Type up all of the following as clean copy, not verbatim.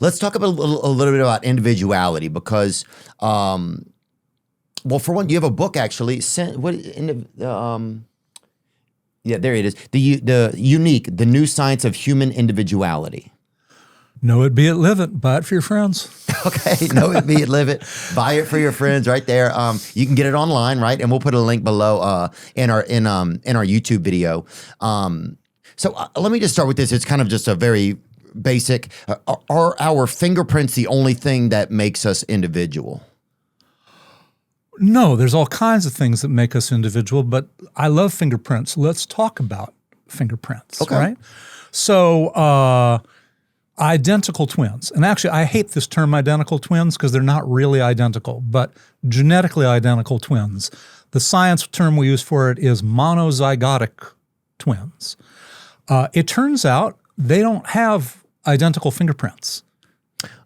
let's talk about a little bit about individuality because, well, for one, you have a book actually. Yeah, there it is. The New Science of Human Individuality. Know it, be it, live it. Buy it for your friends. Okay, know it, be it, live it. Buy it for your friends right there. You can get it online, right? And we'll put a link below in our YouTube video. So let me just start with this. It's kind of just a very basic. Are our fingerprints the only thing that makes us individual? No, there's all kinds of things that make us individual, but I love fingerprints. Let's talk about fingerprints, okay. Right? So identical twins, and actually I hate this term identical twins because they're not really identical, but genetically identical twins. The science term we use for it is monozygotic twins. It turns out they don't have identical fingerprints.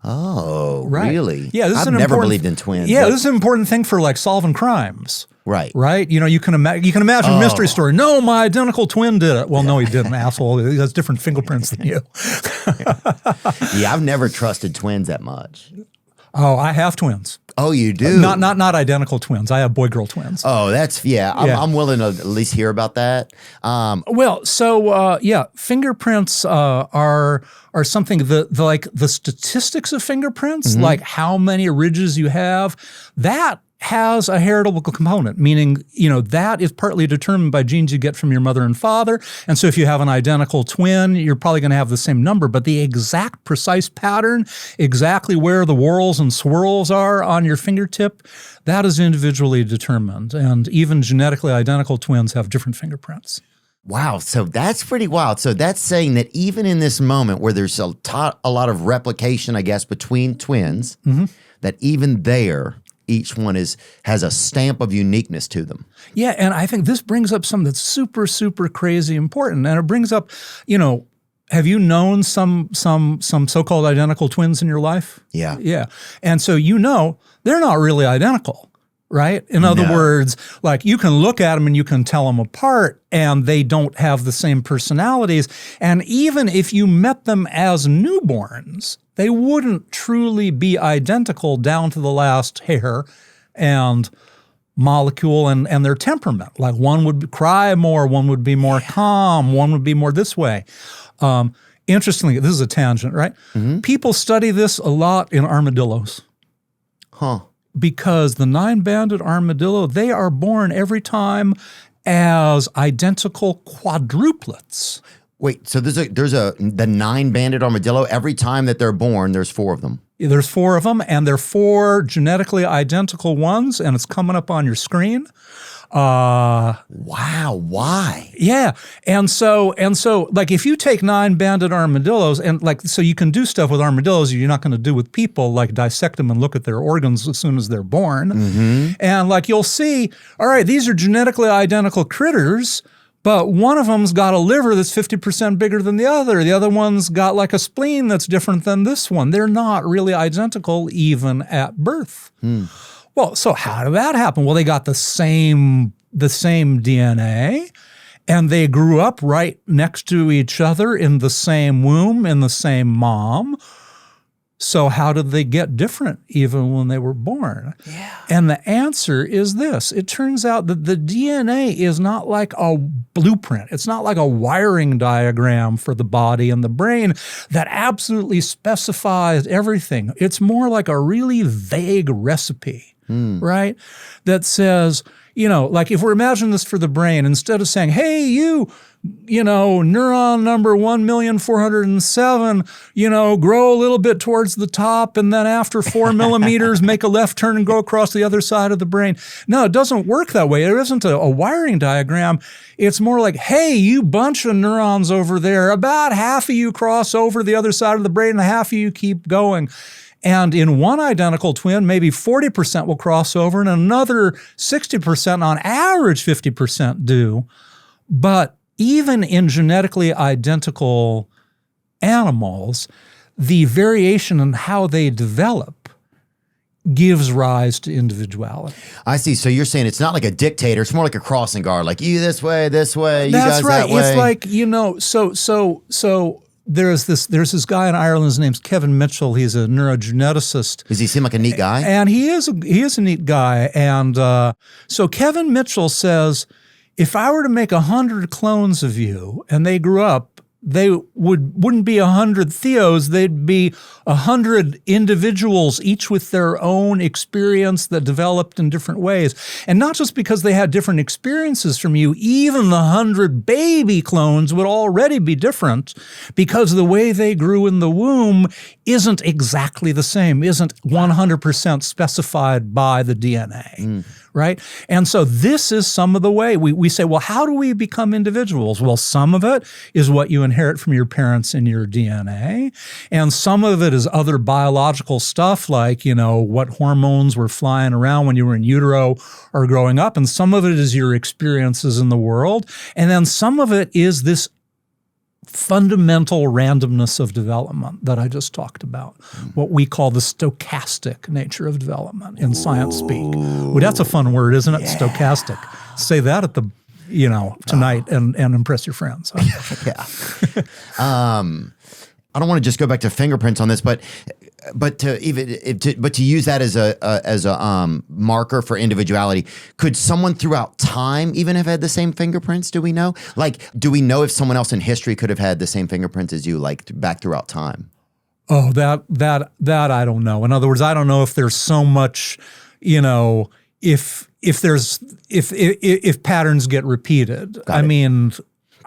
Oh, right. Really? Yeah, I've never believed in twins. Yeah, this is an important thing for like solving crimes. Right. Right? You know, you can imagine a mystery story. No, my identical twin did it. Well, no, he didn't, asshole. He has different fingerprints than you. Yeah, I've never trusted twins that much. Oh, I have twins. Oh, you do? Not identical twins. I have boy-girl twins. Oh, that's, I'm willing to at least hear about that. Fingerprints are something like the statistics of fingerprints, like how many ridges you have, that has a heritable component, meaning, that is partly determined by genes you get from your mother and father. And so if you have an identical twin, you're probably going to have the same number, but the exact precise pattern, exactly where the whorls and swirls are on your fingertip, that is individually determined. And even genetically identical twins have different fingerprints. Wow. So that's pretty wild. So that's saying that even in this moment where there's a lot of replication, I guess, between twins, that even there, each one has a stamp of uniqueness to them. Yeah, and I think this brings up something that's super, super crazy important. And it brings up, have you known some so-called identical twins in your life? Yeah. Yeah. And so they're not really identical, right? In other words, like you can look at them and you can tell them apart and they don't have the same personalities. And even if you met them as newborns, they wouldn't truly be identical down to the last hair and molecule and their temperament. Like one would cry more, one would be more calm, one would be more this way. Interestingly, this is a tangent, right? People study this a lot in armadillos. Huh. Because the 9-banded armadillo, they are born every time as identical quadruplets. Wait, so the 9-banded armadillo, every time that they're born, there's 4 of them. There's 4 of them, and they're 4 genetically identical ones, and it's coming up on your screen. Wow, why? Yeah, and so, like, if you take 9-banded armadillos, and like, so you can do stuff with armadillos you're not going to do with people, like dissect them and look at their organs as soon as they're born, and like you'll see, all right, these are genetically identical critters. But one of them's got a liver that's 50% bigger than the other. The other one's got like a spleen that's different than this one. They're not really identical even at birth. Well, so how did that happen? Well, they got the same DNA, and they grew up right next to each other in the same womb, in the same mom. So how did they get different even when they were born? Yeah. And the answer is this. It turns out that the DNA is not like a blueprint. It's not like a wiring diagram for the body and the brain that absolutely specifies everything. It's more like a really vague recipe, right? That says, like if we're imagining this for the brain, instead of saying, hey, neuron number 1,407,000, grow a little bit towards the top, and then after 4 millimeters, make a left turn and go across the other side of the brain. No, it doesn't work that way. It isn't a wiring diagram. It's more like, hey, you bunch of neurons over there, about half of you cross over the other side of the brain and half of you keep going. And in one identical twin, maybe 40% will cross over and another 60%, on average 50% do. But even in genetically identical animals, the variation in how they develop gives rise to individuality. I see. So you're saying it's not like a dictator. It's more like a crossing guard, like you this way, you That's guys right. that way. It's like, so there's this guy in Ireland. His name's Kevin Mitchell. He's a neurogeneticist. Does he seem like a neat guy? And he is a neat guy. And so Kevin Mitchell says, if I were to make 100 clones of you and they grew up, they wouldn't be 100 Theos, they'd be 100 individuals, each with their own experience that developed in different ways. And not just because they had different experiences from you, even the 100 baby clones would already be different because the way they grew in the womb isn't exactly the same, isn't 100% specified by the DNA. Right? And so this is some of the way we say, well, how do we become individuals? Well, some of it is what you inherit from your parents in your DNA. And some of it is other biological stuff like, what hormones were flying around when you were in utero or growing up. And some of it is your experiences in the world. And then some of it is this fundamental randomness of development that I just talked about, what we call the stochastic nature of development in science speak. Well, that's a fun word, isn't it? Yeah. Stochastic. Say that at the, tonight and impress your friends. Yeah. I don't want to just go back to fingerprints on this, but to use that as a marker for individuality, could someone throughout time even have had the same fingerprints? Do we know? Like, do we know if someone else in history could have had the same fingerprints as you, like back throughout time? Oh, that I don't know. In other words, I don't know if there's so much, if patterns get repeated. I mean,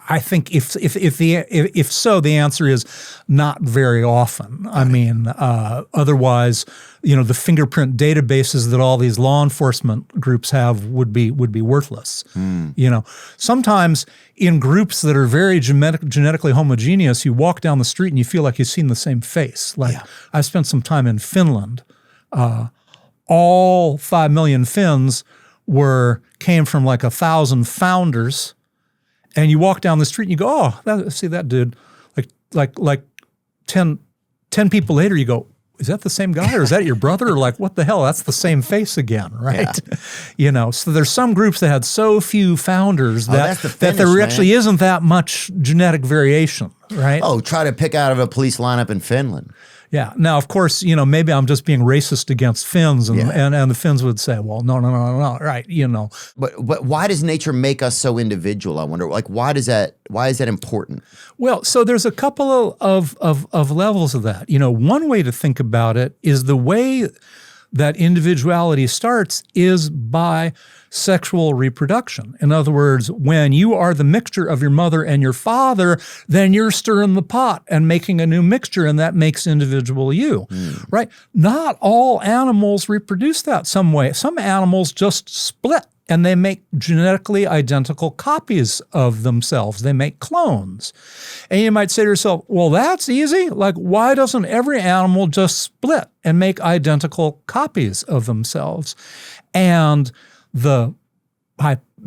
I think if so, the answer is not very often. I mean, otherwise, the fingerprint databases that all these law enforcement groups have would be worthless. Sometimes in groups that are very genetically homogeneous, you walk down the street and you feel like you've seen the same face. Like I spent some time in Finland. All 5 million Finns came from like 1,000 founders. And you walk down the street and you go, see that dude. Like 10 people later, you go, is that the same guy or is that your brother? Or like, what the hell? That's the same face again, right? Yeah. So there's some groups that had so few founders that there actually isn't that much genetic variation, right? Oh, try to pick out of a police lineup in Finland. Yeah. Now, of course, maybe I'm just being racist against Finns, and the Finns would say, "Well, no, right?" But why does nature make us so individual? I wonder. Like, why is that important? Well, so there's a couple of levels of that. One way to think about it is the way that individuality starts is by sexual reproduction. In other words, when you are the mixture of your mother and your father, then you're stirring the pot and making a new mixture, and that makes individual you, right? Not all animals reproduce that some way. Some animals just split and they make genetically identical copies of themselves. They make clones. And you might say to yourself, well, that's easy. Like, why doesn't every animal just split and make identical copies of themselves? And the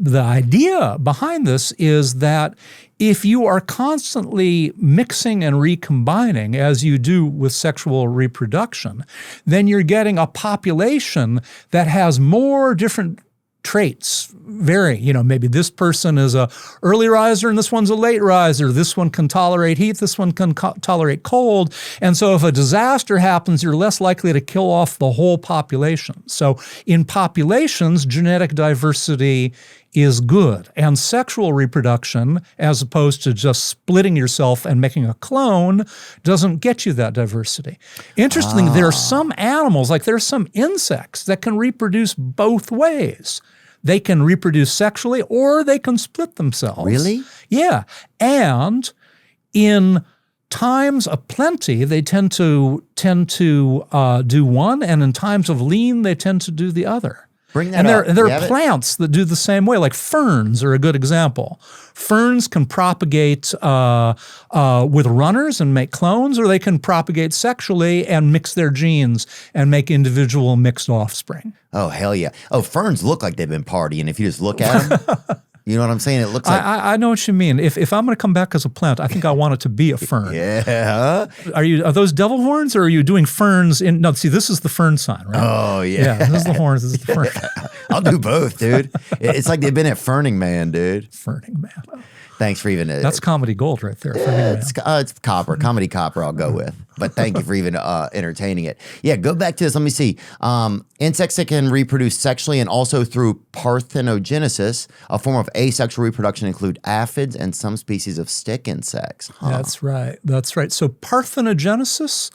idea behind this is that if you are constantly mixing and recombining, as you do with sexual reproduction, then you're getting a population that has more different traits vary. Maybe this person is a early riser and this one's a late riser. This one can tolerate heat. This one can tolerate cold. And so if a disaster happens, you're less likely to kill off the whole population. So in populations, genetic diversity is good. And sexual reproduction, as opposed to just splitting yourself and making a clone, doesn't get you that diversity. Interestingly, there are some animals, like there's some insects that can reproduce both ways. They can reproduce sexually or they can split themselves. Really? Yeah. And in times of plenty, they tend to do one, and in times of lean, they tend to do the other. Bring that up. And there are plants that do the same way, like ferns are a good example. Ferns can propagate with runners and make clones, or they can propagate sexually and mix their genes and make individual mixed offspring. Oh, hell yeah. Oh, ferns look like they've been partying if you just look at them. You know what I'm saying? It looks like... I know what you mean. If I'm going to come back as a plant, I think I want it to be a fern. Yeah. Are those devil horns, or are you doing ferns in... No, see, this is the fern sign, right? Oh, yeah. Yeah, this is the horns, this is the fern. I'll do both, dude. It's like they've been at Ferning Man, dude. Ferning Man. Thanks for even That's comedy gold right there. For me, man. it's copper, comedy copper. I'll go with. But thank you for even entertaining it. Yeah, go back to this. Let me see. Insects that can reproduce sexually and also through parthenogenesis, a form of asexual reproduction, include aphids and some species of stick insects. Huh. That's right. That's right. So Parthenogenesis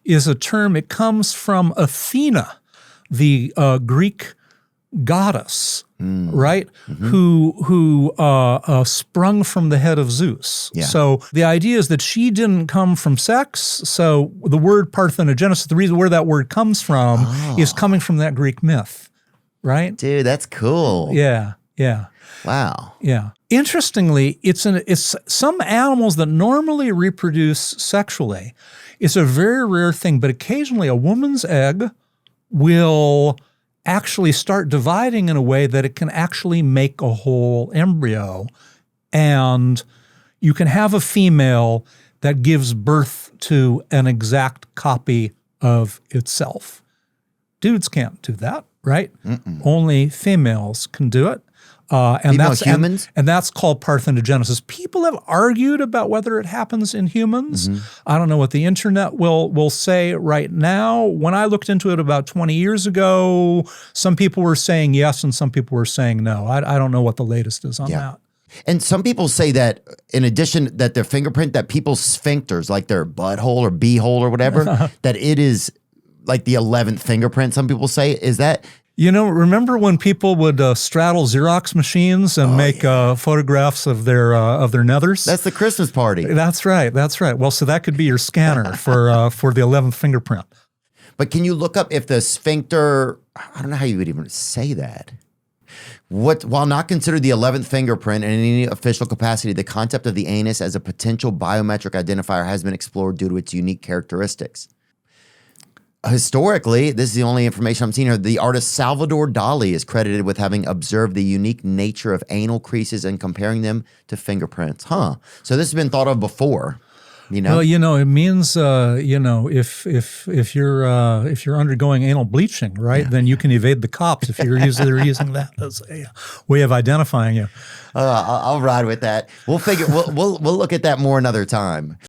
is a term. It comes from Athena, the Greek goddess, right? Who sprung from the head of Zeus. Yeah. So the idea is that she didn't come from sex. So the word parthenogenesis, the reason where that word comes from is coming from that Greek myth, right? Dude, that's cool. Yeah, yeah. Wow. Yeah. Interestingly, it's some animals that normally reproduce sexually. It's a very rare thing, but occasionally a woman's egg will actually start dividing in a way that it can actually make a whole embryo. And you can have a female that gives birth to an exact copy of itself. Dudes can't do that, right? Only females can do it. And that's humans? and that's called parthenogenesis. People have argued about whether it happens in humans. I don't know what the internet will say right now. When I looked into it about 20 years ago, some people were saying yes and some people were saying no. I don't know what the latest is on that. And some people say that in addition that their fingerprint, that people's sphincters, like their butthole or beehole or whatever, that it is like the 11th fingerprint, some people say. Is that... You know, remember when people would straddle Xerox machines and make photographs of their nethers? That's the Christmas party. That's right. That's right. Well, so that could be your scanner for the 11th fingerprint. But can you look up if the sphincter? I don't know how you would even say that. While not considered the 11th fingerprint in any official capacity, the concept of the anus as a potential biometric identifier has been explored due to its unique characteristics. Historically, this is the only information I'm seeing here, the artist Salvador Dali is credited with having observed the unique nature of anal creases and comparing them to fingerprints. Huh. So this has been thought of before, you know? Well, you know, it means, you know, if you're undergoing anal bleaching, right, then you can evade the cops if you're using that as a way of identifying you. I'll ride with that. We'll look at that more another time.